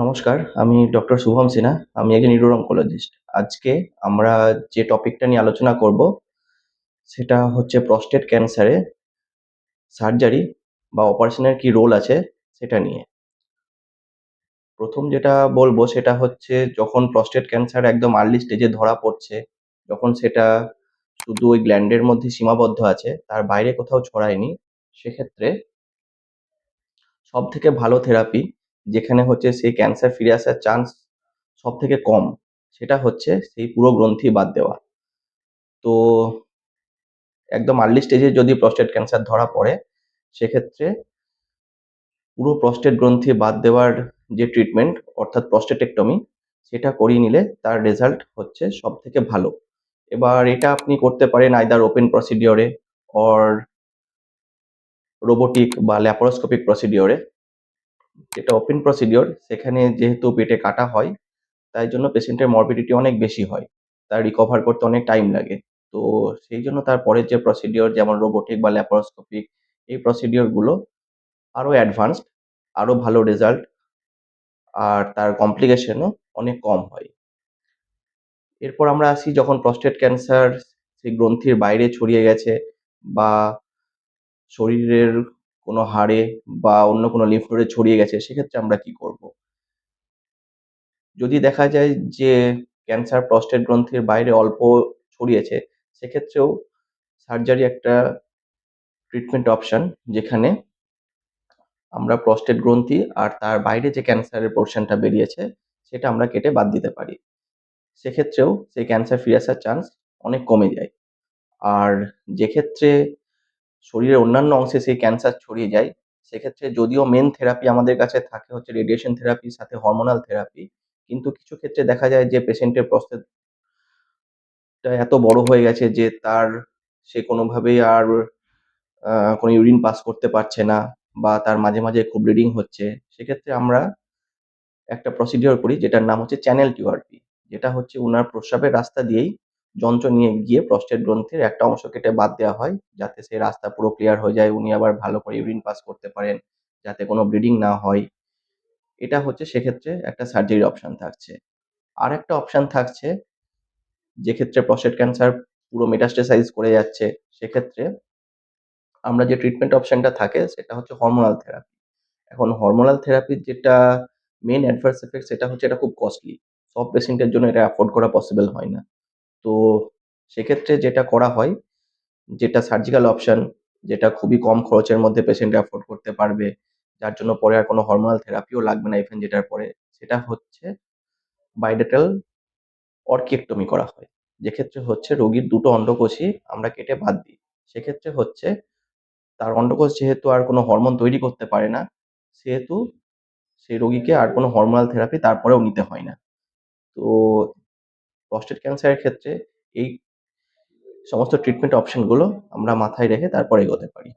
নমস্কার, আমি ডক্টর শুভম সিনহা। আমি একজন নিউরো অনকোলজিস্ট। আজকে আমরা যে টপিকটা নিয়ে আলোচনা করব সেটা হচ্ছে প্রস্টেট ক্যান্সারে সার্জারি বা অপারেশনের কি রোল আছে সেটা নিয়ে। প্রথম যেটা বলবো সেটা হচ্ছে যখন প্রস্টেট ক্যান্সার একদম আর্লি স্টেজে ধরা পড়ছে, যখন সেটা শুধু ওই গ্ল্যান্ডের মধ্যে সীমাবদ্ধ আছে, তার বাইরে কোথাও ছড়ায়নি, সেক্ষেত্রে সবথেকে ভালো থেরাপি যেখানে হচ্ছে সেই ক্যান্সার ফিরে আসার চান্স সবথেকে কম, সেটা হচ্ছে সেই পুরো গ্রন্থি বাদ দেওয়া। তো একদম আর্লি স্টেজে যদি প্রস্টেট ক্যান্সার ধরা পড়ে, সেক্ষেত্রে পুরো প্রস্টেট গ্রন্থি বাদ দেওয়ার যে ট্রিটমেন্ট অর্থাৎ প্রস্টেটেক্টমি, সেটা করিয়ে নিলে তার রেজাল্ট হচ্ছে সবথেকে ভালো। এবার এটা আপনি করতে পারেন আইদার ওপেন প্রসিডিওরে অর রোবোটিক বা ল্যাপারোস্কোপিক প্রসিডিওরে। যেটা ওপেন প্রসিডিওর, সেখানে যেহেতু পেটে কাটা হয়, তাই জন্য পেশেন্টের মরবিডিটি অনেক বেশি হয়। তার রিকভার করতে অনেক টাইম লাগে। তো সেই জন্য তার পরের যে প্রসিডিওর যেমন রোবোটিক বা ল্যাপারোস্কোপিক, এই প্রসিডিওর গুলো আরো অ্যাডভান্সড, আরো ভালো রেজাল্ট, আর তার কমপ্লিকেশনও অনেক কম হয়। এরপর আমরা আসি যখন প্রস্টেট ক্যান্সার সেই গ্রন্থির বাইরে ছড়িয়ে গেছে বা শরীরের কোনো হাড়ে বা অন্য কোনো লিম্ফ নোডে ছড়িয়ে গেছে, সেক্ষেত্রে আমরা কি করব? যদি দেখা যায় যে ক্যান্সার প্রস্টেট গ্রন্থির বাইরে অল্প ছড়িয়েছে, সেক্ষেত্রেও সার্জারি একটা ট্রিটমেন্ট অপশন, যেখানে আমরা প্রস্টেট গ্রন্থি আর তার বাইরে যে ক্যান্সারের পোর্শনটা বেরিয়েছে সেটা আমরা কেটে বাদ দিতে পারি। সেক্ষেত্রেও সেই ক্যান্সার ফিরে আসার চান্স অনেক কমে যায়। আর যে ক্ষেত্রে শরীরের অন্যান্য অংশে সেই ক্যান্সার ছড়িয়ে যায়, সেক্ষেত্রে যদিও মেন থেরাপি আমাদের কাছে থাকে হচ্ছে রেডিয়েশন থেরাপির সাথে হরমোনাল থেরাপি, কিন্তু কিছু ক্ষেত্রে দেখা যায় যে পেশেন্টের প্রস্টেটটা এত বড় হয়ে গেছে যে সে কোনোভাবেই আর কোনো ইউরিন পাস করতে পারছে না, বা তার মাঝে, মাঝে খুব ব্লিডিং হচ্ছে। সেক্ষেত্রে আমরা একটা প্রসিডিওর করি যেটার নাম হচ্ছে চ্যানেল টিউআরপি। যেটা হচ্ছে উনার প্রস্রাবের রাস্তা দিয়েই যন্ত্র নিয়ে গিয়ে প্রস্টেট গ্রন্থির একটা অংশ কেটে বাদ দেওয়া হয়, যাতে সেই রাস্তা পুরো ক্লিয়ার হয়ে যায়, উনি আবার ভালো করে ইউরিন পাস করতে পারেন, যাতে কোনো ব্লিডিং না হয়। এটা হচ্ছে সেক্ষেত্রে একটা সার্জারির অপশন থাকছে। আরেকটা অপশন থাকছে, যেক্ষেত্রে প্রস্টেট ক্যান্সার পুরো মেটাস্টেসাইজ করে যাচ্ছে, সেক্ষেত্রে আমরা যে ট্রিটমেন্ট অপশনটা থাকে সেটা হচ্ছে হরমোনাল থেরাপি। এখন হরমোনাল থেরাপির যেটা মেইন অ্যাডভার্স ইফেক্ট, সেটা হচ্ছে এটা খুব কস্টলি। সব পেশেন্টের জন্য এটা অ্যাফোর্ড করা পসিবল হয় না। তো সেক্ষেত্রে যেটা করা হয়, যেটা সার্জিক্যাল অপশন, যেটা খুবই কম খরচের মধ্যে পেশেন্ট অ্যাফোর্ড করতে পারবে, যার জন্য পরে আর কোনো হরমোনাল থেরাপিও লাগবে না ইভেন যেটার পরে, সেটা হচ্ছে বাইলেটারাল অর্কিয়েক্টমি করা হয়। যেক্ষেত্রে হচ্ছে রোগীর দুটো অন্ডকোষই আমরা কেটে বাদ দিই। সেক্ষেত্রে হচ্ছে তার অন্ডকোষ যেহেতু আর কোনো হরমোন তৈরি করতে পারে না, সেহেতু সেই রোগীকে আর কোনো হরমোনাল থেরাপি তারপরেও নিতে হয় না। তো প্রস্টেট ক্যান্সারের ক্ষেত্রে এই সমস্ত ট্রিটমেন্ট অপশন গুলো আমরা মাথায় রেখে তারপর এগোতে পারি।